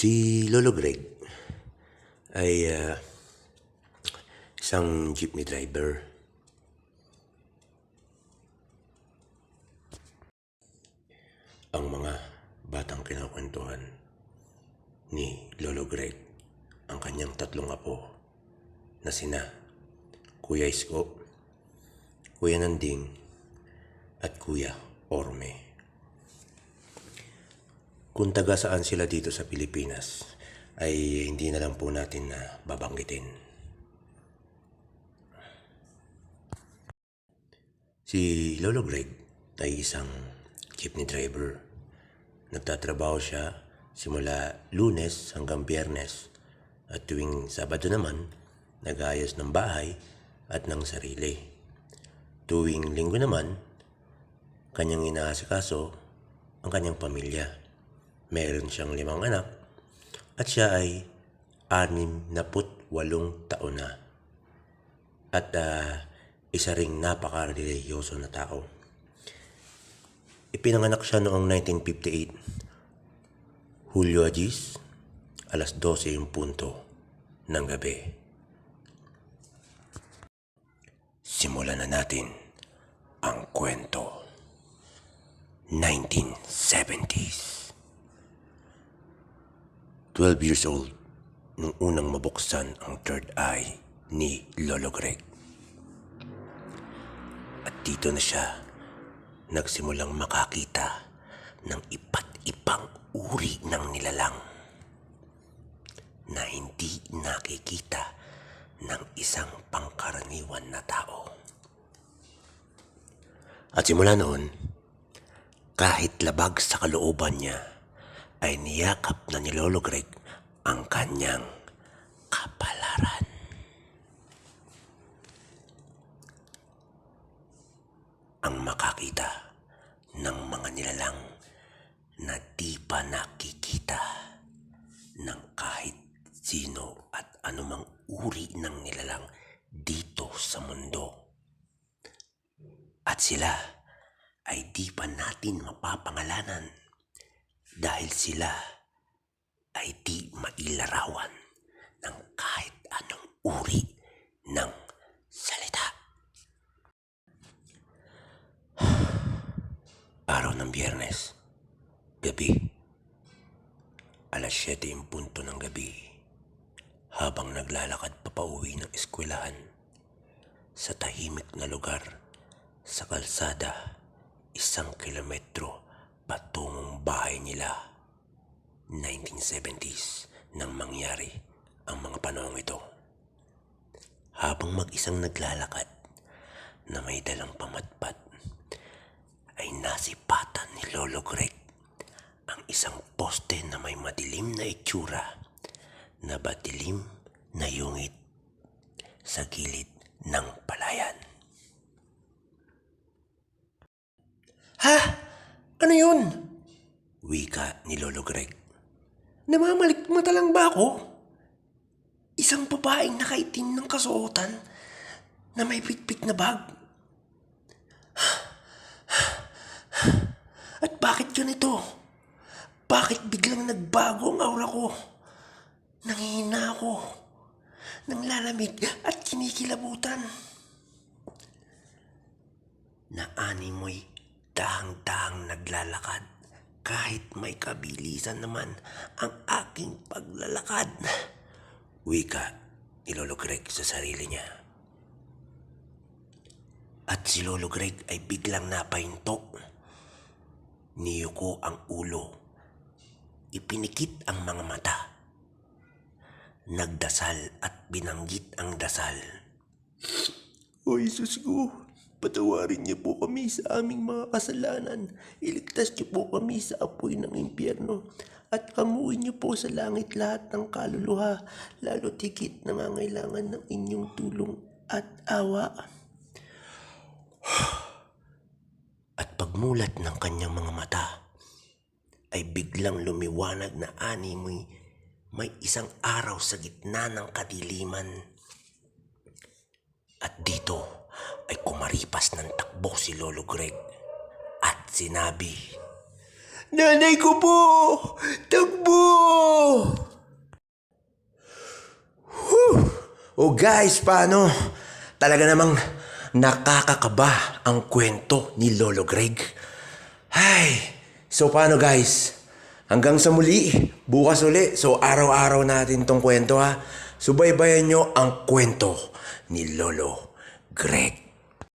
Si Lolo Greg ay isang jeepney driver. Ang mga batang kinakwentuhan ni Lolo Greg ang kanyang tatlong apo na sina Kuya Isko, Kuya Nanding at Kuya Orme. Kung taga saan sila dito sa Pilipinas ay hindi na lang po natin na babanggitin. Si Lolo Greg ay isang jeepney driver. Nagtatrabaho siya simula Lunes hanggang Biyernes at tuwing Sabado naman nag-aayos ng bahay at ng sarili. Tuwing Linggo naman kanyang inaasikaso ang kanyang pamilya. Meron siyang 5 anak at siya ay 68 taon na. At isa ring napaka-religyoso na tao. Ipinanganak siya noong 1958, Hulyo Agis, alas 12 yung punto ng gabi. Simulan na natin ang kwento. 1970s. 12 years old nung unang mabuksan ang third eye ni Lolo Greg. At dito na siya nagsimulang makakita ng iba't ibang uri ng nilalang na hindi nakikita ng isang pangkaraniwan na tao. At simula noon, kahit labag sa kalooban niya, ay niyakap na ni Lolo Greg ang kanyang kapalaran. Ang makakita ng mga nilalang na di pa nakikita ng kahit sino at anumang uri ng nilalang dito sa mundo. At sila ay di pa natin mapapangalanan dahil sila ay di mailarawan ng kahit anong uri ng salita. Araw ng Biyernes, gabi, alas 7 yung punto ng gabi, habang naglalakad papauwi ng eskwelahan sa tahimik na lugar sa kalsada, 1 kilometro patungong bahay nila. 1970s nang mangyari ang mga panahong ito. Habang mag-isang naglalakad na may dalang pamatpat, ay nasipatan ni Lolo Greg ang isang poste na may madilim na itsura na batilim na yungit sa gilid ng palayan. Ha? Ano yun? Wika ni Lolo Greg. Namamalikmata lang ba ako? Isang babaeng nakaitim ng kasuotan na may pitpit na bag. At bakit ganito? Bakit biglang nagbago ang aura ko? Nanghihina ako, nanglalamig at kinikilabutan. Naanimoy dahang-dahang naglalakad kahit may kabilisan naman ang aking paglalakad. Wika ni Lolo Greg sa sarili niya. At si Lolo Greg ay biglang napahinto. Niyuko ang ulo. Ipinikit ang mga mata. Nagdasal at binanggit ang dasal. O Jesus ko, patawarin niyo po kami sa aming mga kasalanan. Iligtas niyo po kami sa apoy ng impyerno. At hamuin niyo po sa langit lahat ng kaluluha, lalo tigit nangangailangan ng inyong tulong at awa. At pagmulat ng kanyang mga mata, ay biglang lumiwanag na animoy may isang araw sa gitna ng kadiliman. At dito ay kumaripas ng takbo si Lolo Greg at sinabi, Nanay ko po! Takbo! Oh guys, paano? Talaga namang nakakakaba ang kwento ni Lolo Greg. Ay, so paano guys? Hanggang sa muli, bukas uli. So araw-araw natin tong kwento ha. Subaybayan nyo ang kwento ni Lolo Greg.